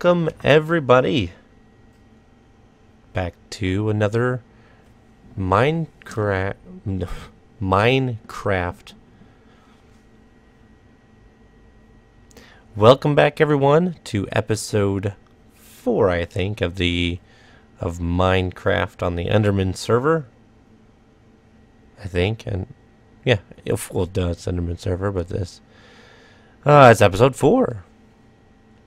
Welcome everybody back to another Minecraft. Welcome back everyone to episode 4, I think, of Minecraft on the Enderman server. I think, and yeah, it's Enderman server, but it's episode 4.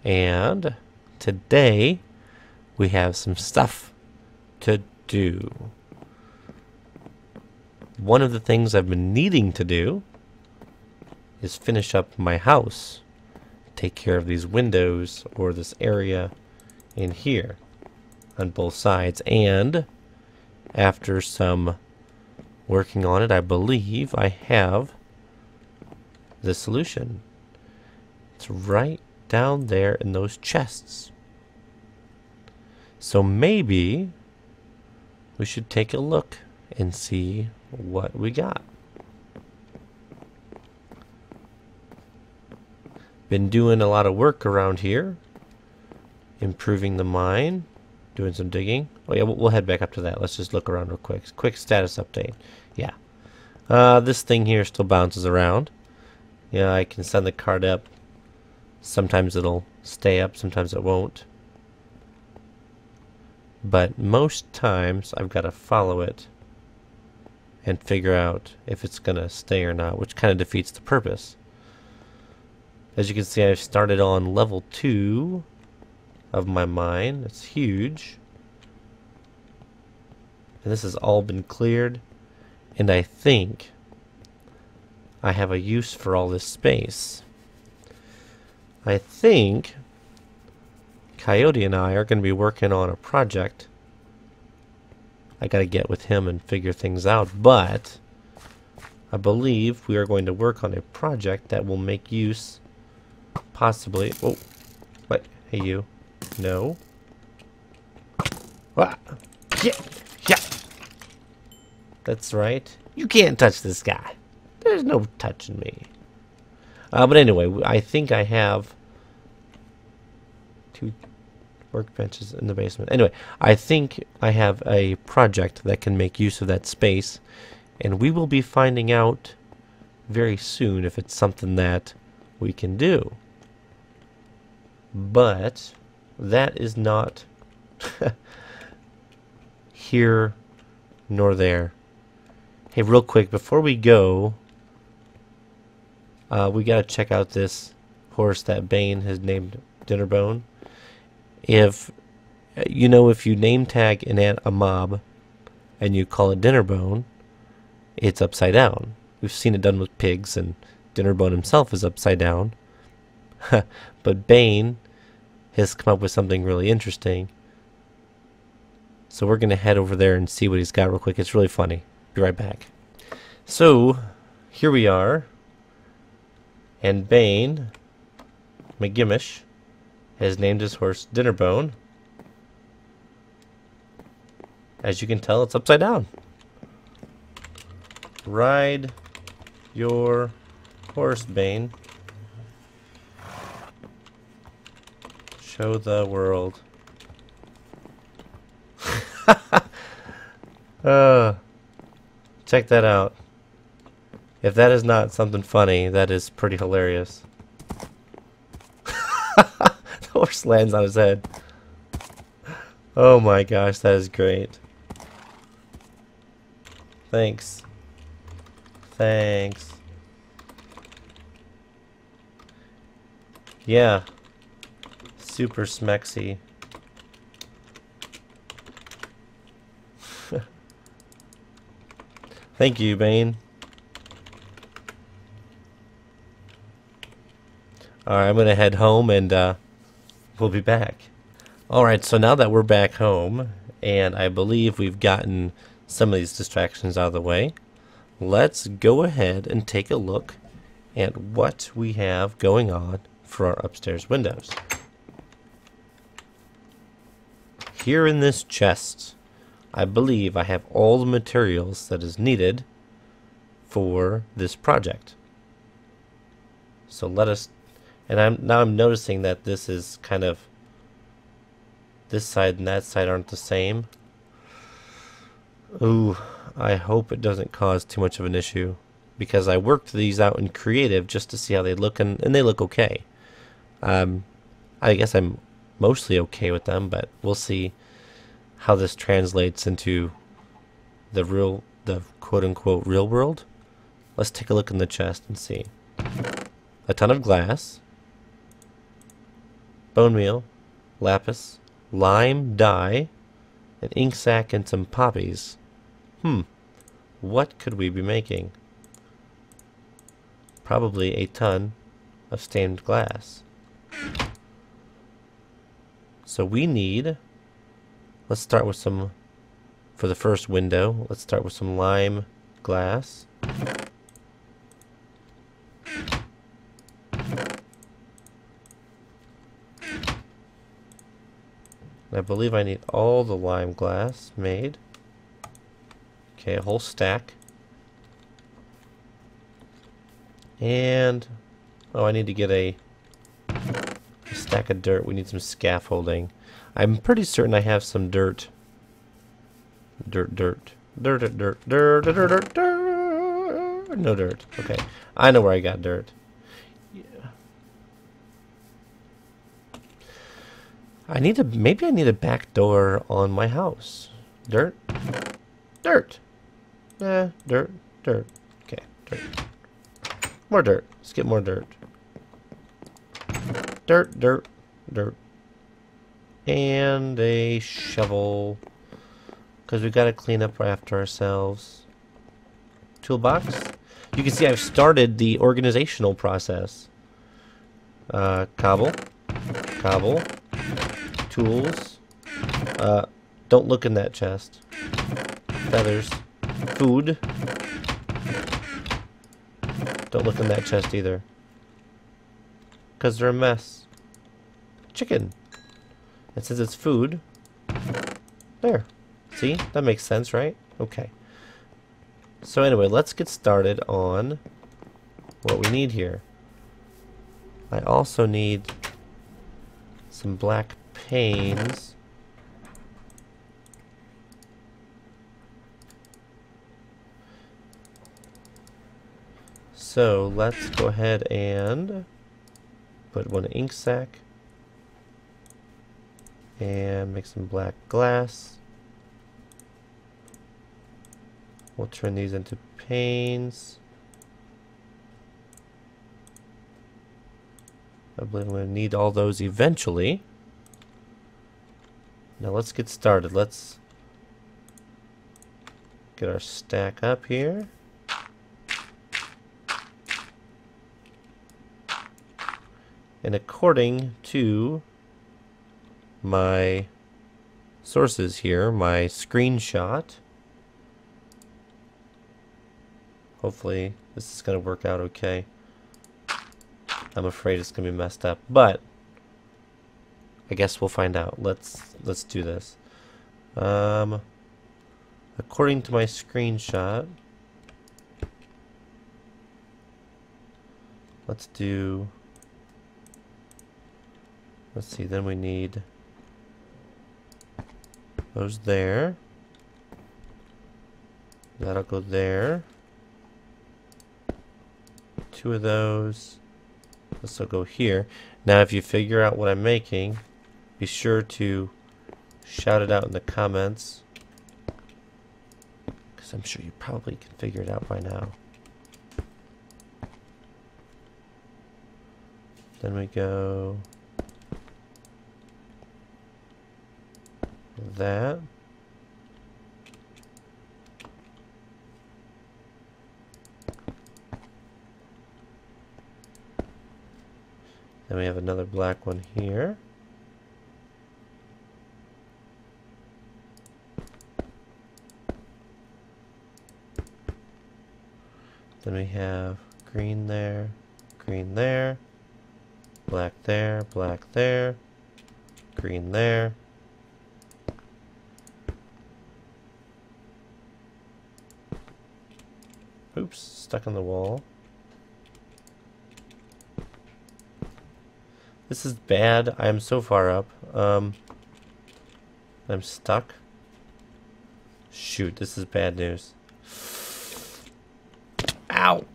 And today we have some stuff to do. One of the things I've been needing to do is finish up my house. Take care of these windows or this area in here on both sides. And after some working on it, I believe I have the solution. It's right down there in those chests. So maybe we should take a look and see what we got. Been doing a lot of work around here, improving the mine, doing some digging. Oh yeah, we'll head back up to that. Let's just look around real quick. Quick status update. Yeah, this thing here still bounces around. Yeah, I can send the card up. Sometimes it'll stay up, sometimes it won't. But most times I've got to follow it and figure out if it's going to stay or not, which kind of defeats the purpose. As you can see, I've started on level 2 of my mine. It's huge. And this has all been cleared. And I think I have a use for all this space. I think Coyote and I are going to be working on a project. I got to get with him and figure things out, but I believe we are going to work on a project that will make use, possibly. Oh, what? Hey, you. No. Ah. Yeah. Yeah. That's right. You can't touch this guy. There's no touching me. But anyway, I think I have 2 workbenches in the basement. Anyway, I think I have a project that can make use of that space, and we will be finding out very soon if it's something that we can do. But that is not here nor there. Hey, real quick, before we go, we gotta check out this horse that Bane has named Dinnerbone. If you name tag a mob and you call it Dinnerbone, it's upside down. We've seen it done with pigs, and Dinnerbone himself is upside down. But Bane has come up with something really interesting. So we're gonna head over there and see what he's got real quick. It's really funny. Be right back. So here we are. And Bane McGimmish has named his horse Dinnerbone. As you can tell, it's upside down. Ride your horse, Bane. Show the world. Check that out. If that is not something funny, that is pretty hilarious. The horse lands on his head. Oh my gosh, that is great. Thanks. Thanks. Yeah. Super smexy. Thank you, Bane. Alright, I'm going to head home and we'll be back. Alright, so now that we're back home, and I believe we've gotten some of these distractions out of the way, let's go ahead and take a look at what we have going on for our upstairs windows. Here in this chest, I believe I have all the materials that is needed for this project. So let us, and I'm noticing that this is kind of This side and that side aren't the same. Ooh, I hope it doesn't cause too much of an issue, because I worked these out in creative just to see how they look, and they look okay. I guess I'm mostly okay with them, but we'll see how this translates into the quote-unquote real world. Let's take a look in the chest and see. A ton of glass, bone meal, lapis, lime dye, an ink sac, and some poppies. What could we be making? Probably a ton of stained glass. So we need, let's start with some, for the first window, let's start with some lime glass. I believe I need all the lime glass made. Okay, a whole stack. And, oh, I need to get a stack of dirt. We need some scaffolding. I'm pretty certain I have some dirt. Dirt. No dirt. Okay, I know where I got dirt. Maybe I need a back door on my house. Dirt. Dirt. Dirt. Okay, dirt. More dirt. Let's get more dirt. Dirt. And a shovel, because we gotta clean up after ourselves. Toolbox. You can see I've started the organizational process. Cobble. Tools. Don't look in that chest. Feathers. Food. Don't look in that chest either, because they're a mess. Chicken. It says it's food. There. See? That makes sense, right? Okay. So anyway, let's get started on what we need here. I also need some black panes. So let's go ahead and put one ink sac and make some black glass. We'll turn these into panes. I believe I'm going to need all those eventually. Now let's get started. Let's get our stack up here. And according to my sources here, my screenshot, hopefully this is going to work out okay. I'm afraid it's going to be messed up, but I guess we'll find out. Let's do this. According to my screenshot, let's see, then we need those there. That'll go there. 2 of those. This will go here. Now if you figure out what I'm making, be sure to shout it out in the comments, because I'm sure you probably can figure it out by now. Then we go that. Then we have another black one here. Then we have green there, black there, green there. Oops, stuck on the wall. This is bad. I am so far up. I'm stuck. Shoot, this is bad news. Ow!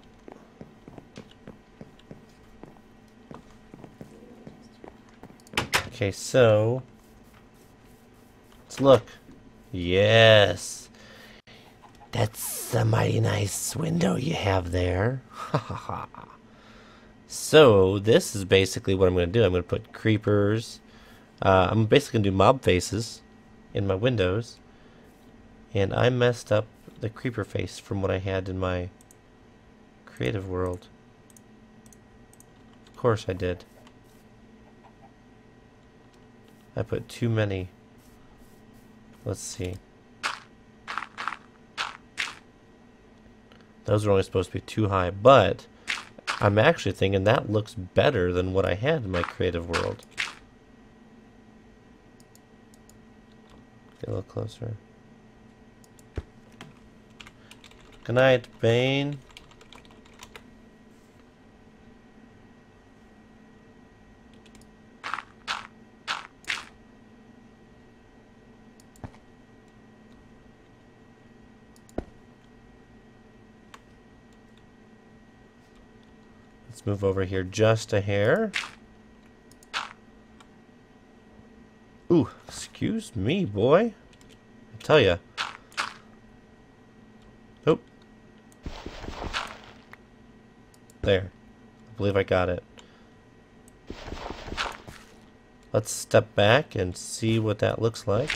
Okay, so let's look. Yes. That's a mighty nice window you have there. Ha ha ha. So this is basically what I'm going to do. I'm going to put creepers. I'm basically going to do mob faces in my windows. And I messed up the creeper face from what I had in my creative world. Of course I did. I put too many. Let's see. Those are only supposed to be too high, but I'm actually thinking that looks better than what I had in my creative world. Get a little closer. Good night, Bane. Let's move over here just a hair. Ooh, excuse me, boy. I tell ya. Oh. There. I believe I got it. Let's step back and see what that looks like.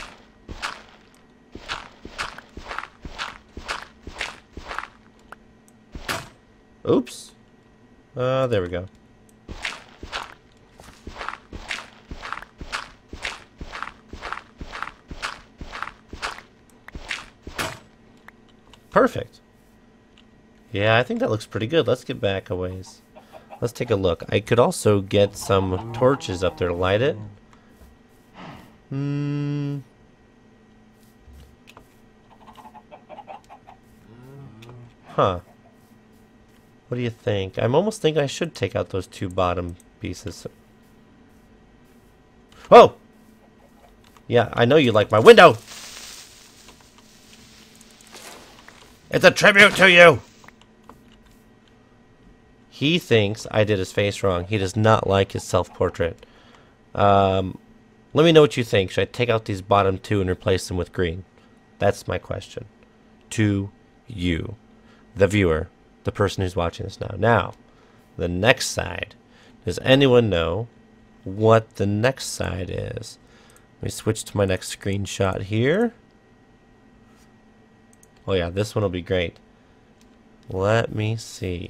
Oops. There we go. Perfect. Yeah, I think that looks pretty good. Let's get back a ways. Let's take a look. I could also get some torches up there to light it. Huh. What do you think? I'm almost thinking I should take out those two bottom pieces. Oh! Yeah, I know you like my window! It's a tribute to you! He thinks I did his face wrong. He does not like his self-portrait. Let me know what you think. Should I take out these bottom two and replace them with green? That's my question. To you, the viewer, the person who's watching this now. Now, the next side. Does anyone know what the next side is? Let me switch to my next screenshot here. Oh yeah, this one will be great. Let me see.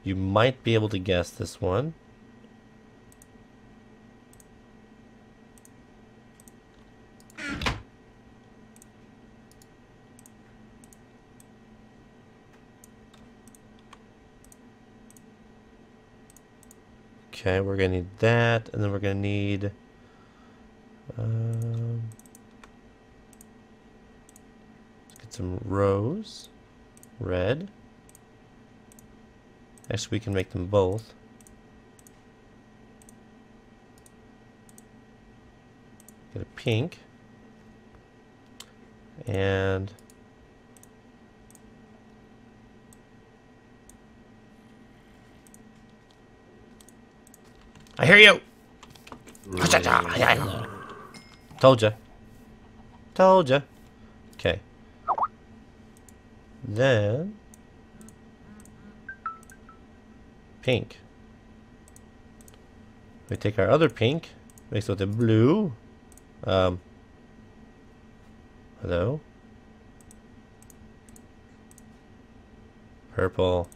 You might be able to guess this one. Okay, we're gonna need that, and then we're gonna need let's get some rose, red. Actually, we can make them both. Get a pink, and I hear you. Told ya. Told ya. Okay. Then pink. We take our other pink, mix it with the blue. Hello? Purple.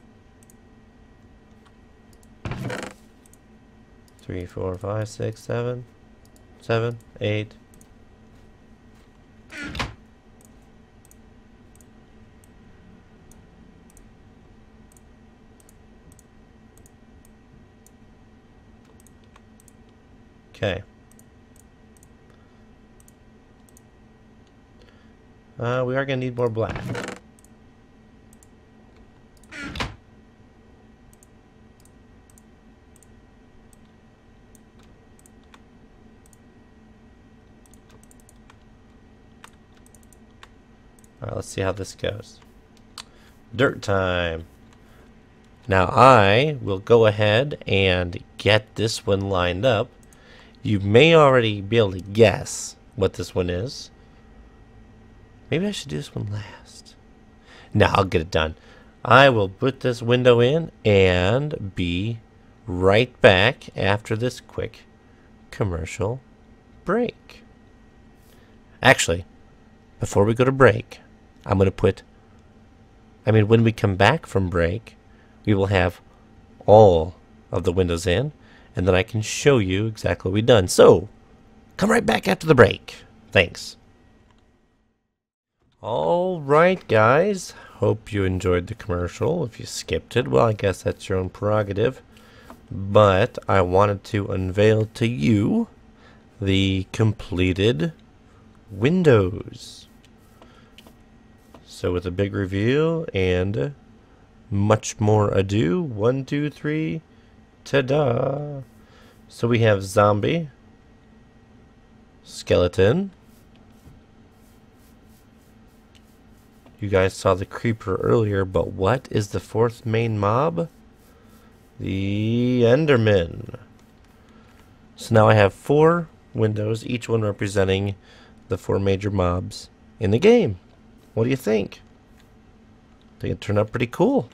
3, 4, 5, 6, 7, 7, 8. Okay. We are going to need more black. Alright, let's see how this goes. Dirt time. Now I will go ahead and get this one lined up. You may already be able to guess what this one is. Maybe I should do this one last. No, I'll get it done. I will put this window in and be right back after this quick commercial break. Actually, before we go to break, I'm going to put... when we come back from break, we will have all of the windows in, and then I can show you exactly what we've done. So, come right back after the break. Thanks. Alright, guys. Hope you enjoyed the commercial. If you skipped it, well, I guess that's your own prerogative. But I wanted to unveil to you the completed windows. So with a big reveal and much more ado, 1, 2, 3, ta-da! So we have zombie, skeleton. You guys saw the creeper earlier, but what is the fourth main mob? The Enderman. So now I have 4 windows, each one representing the 4 major mobs in the game. What do you think? I think it turned out pretty cool.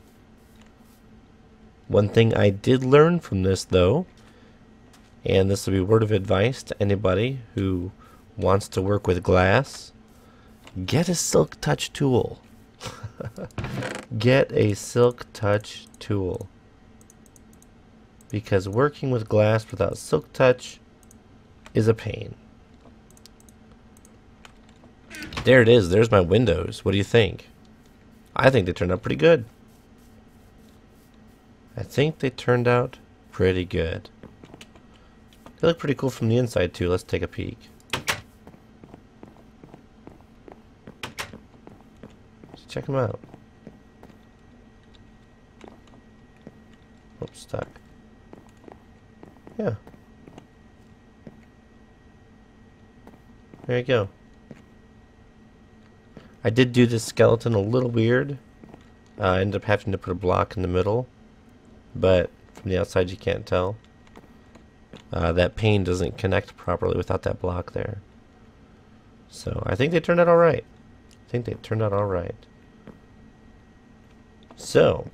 One thing I did learn from this, though, and this will be word of advice to anybody who wants to work with glass, get a Silk Touch tool. Get a Silk Touch tool. Because working with glass without Silk Touch is a pain. There it is. There's my windows. What do you think? I think they turned out pretty good. I think they turned out pretty good. They look pretty cool from the inside, too. Let's take a peek. Let's check them out. Oops, stuck. Yeah. There you go. I did do this skeleton a little weird. I ended up having to put a block in the middle, but from the outside you can't tell. That pane doesn't connect properly without that block there. So I think they turned out alright. So,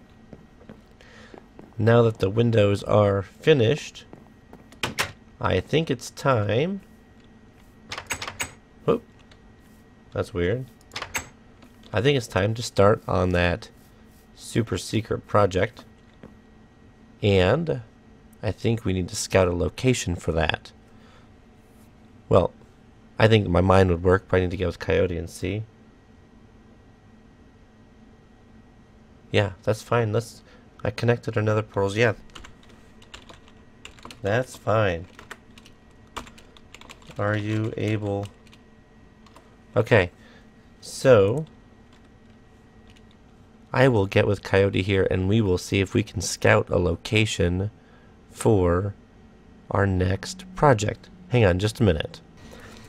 now that the windows are finished, I think it's time... Whoop. That's weird. I think it's time to start on that super secret project. And I think we need to scout a location for that. Well, I think my mind would work, but I need to get with Coyote and see. Yeah, that's fine. I connected our nether portals. Yeah. That's fine. Are you able... Okay. So... I will get with Coyote here and we will see if we can scout a location for our next project. Hang on just a minute.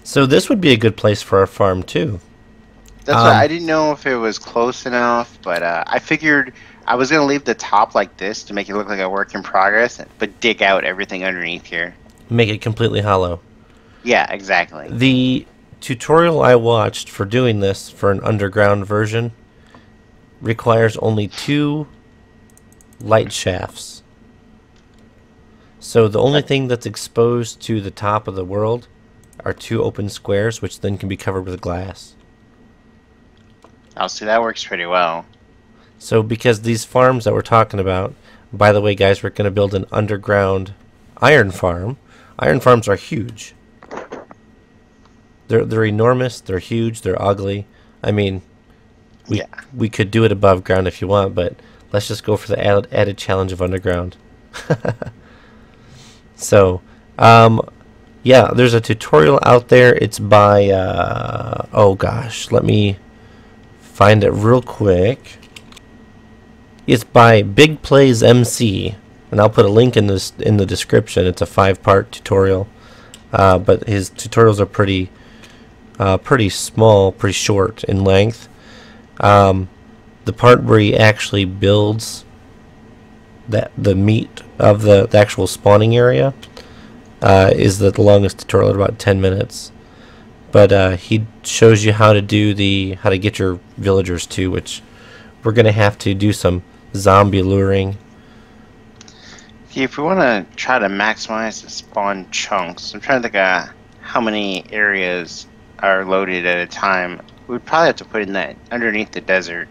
So this would be a good place for our farm too. That's right. I didn't know if it was close enough, but I figured I was going to leave the top like this to make it look like a work in progress, but dig out everything underneath here. Make it completely hollow. Yeah, exactly. The tutorial I watched for doing this for an underground version requires only 2 light shafts. So the only thing that's exposed to the top of the world are 2 open squares, which then can be covered with glass. Oh, see, that works pretty well. So because these farms that we're talking about, by the way, guys, we're going to build an underground iron farm. Iron farms are huge. They're enormous, they're huge, they're ugly. I mean, we could do it above ground if you want, but let's just go for the added challenge of underground. So, yeah, there's a tutorial out there. It's by, oh gosh, let me find it real quick. It's by Big Plays MC, and I'll put a link in the description. It's a 5-part tutorial, but his tutorials are pretty small, pretty short in length. The part where he actually builds the meat of the actual spawning area is the longest tutorial at about 10 minutes. But he shows you how to get your villagers too, which we're gonna have to do some zombie luring. If we want to try to maximize the spawn chunks, I'm trying to think of how many areas are loaded at a time. We'd probably have to put in that underneath the desert.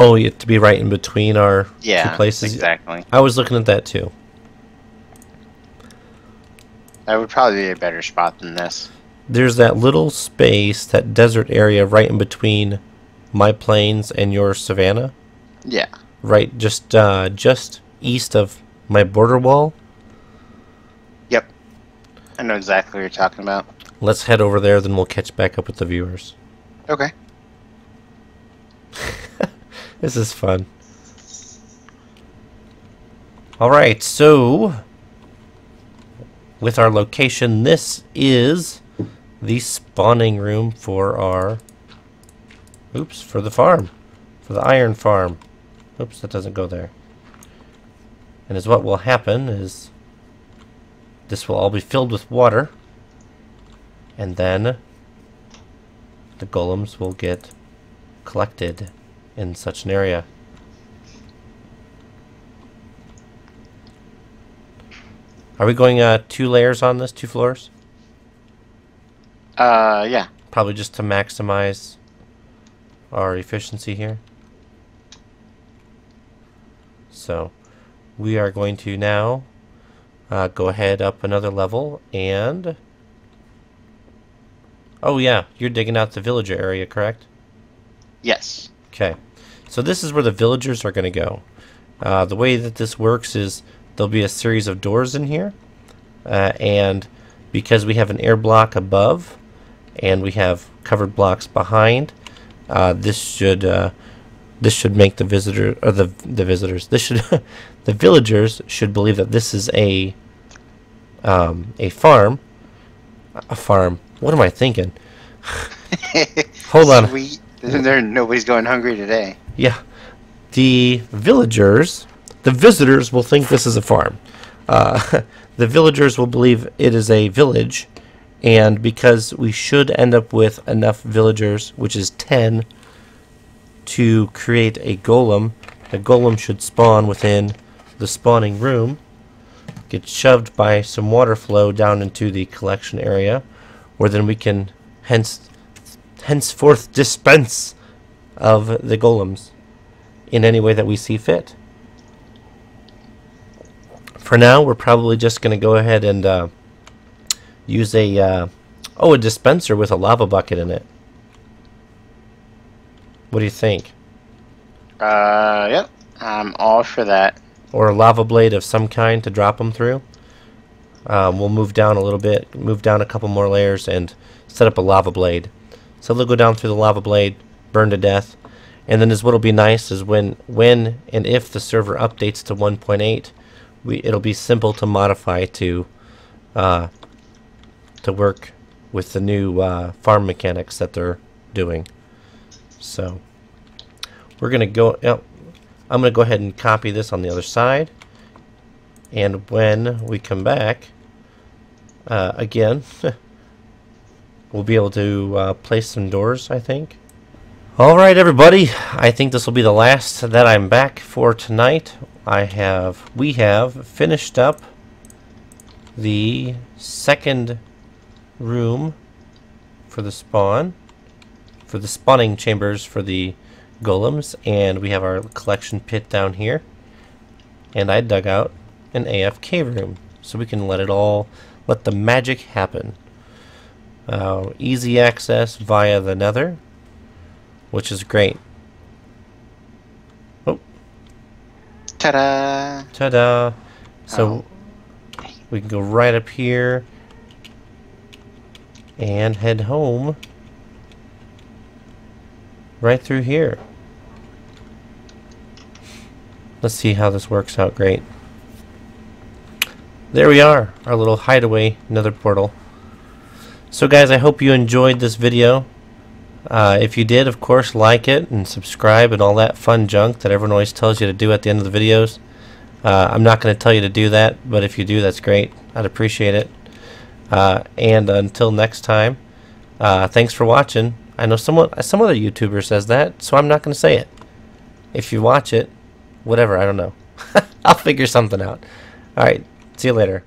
Oh, you have to be right in between our two places? Exactly. I was looking at that too. That would probably be a better spot than this. There's that little space, that desert area right in between my plains and your savanna. Yeah. Right, just east of my border wall. Yep. I know exactly what you're talking about. Let's head over there, then we'll catch back up with the viewers. Okay. This is fun. Alright, so with our location, this is the spawning room for our for the farm. For the iron farm. Oops, that doesn't go there. And as what will happen is this will all be filled with water, and then the golems will get collected in such an area. Are we going 2 layers on this, 2 floors? Yeah. Probably just to maximize our efficiency here. So we are going to now go ahead up another level, and oh yeah, you're digging out the villager area, correct? Yes. Okay, so this is where the villagers are going to go. The way that this works is there'll be a series of doors in here, and because we have an air block above and we have covered blocks behind, this should make the visitor or the visitors. This should the villagers should believe that this is a farm. A farm. What am I thinking? Hold on. Sweet. Nobody's going hungry today. Yeah. The villagers, the visitors will think this is a farm. The villagers will believe it is a village, and because we should end up with enough villagers, which is 10, to create a golem, the golem should spawn within the spawning room, get shoved by some water flow down into the collection area, where then we can henceforth dispense of the golems in any way that we see fit. For now, we're probably just going to go ahead and use a dispenser with a lava bucket in it. What do you think? Yep. I'm all for that. Or a lava blade of some kind to drop them through. We'll move down a little bit, move down a couple more layers, and set up a lava blade. So they'll go down through the lava blade, burn to death, and then what'll be nice is when and if the server updates to 1.8, it'll be simple to modify to work with the new farm mechanics that they're doing. So we're gonna go. I'm gonna go ahead and copy this on the other side, and when we come back again, we'll be able to place some doors, I think. Alright everybody, I think this will be the last that I'm back for tonight. We have finished up the second room for the spawning chambers for the golems, and we have our collection pit down here, and I dug out an AFK room so we can let the magic happen. Easy access via the nether, which is great. Oh. Ta-da! Ta-da! So we can go right up here and head home right through here. Let's see how this works out great. There we are, our little hideaway nether portal. So guys, I hope you enjoyed this video. If you did, of course, like it and subscribe and all that fun junk that everyone always tells you to do at the end of the videos. I'm not going to tell you to do that, but if you do, that's great. I'd appreciate it. And until next time, thanks for watching. I know some other YouTuber says that, so I'm not going to say it. If you watch it, whatever, I don't know. I'll figure something out. Alright, see you later.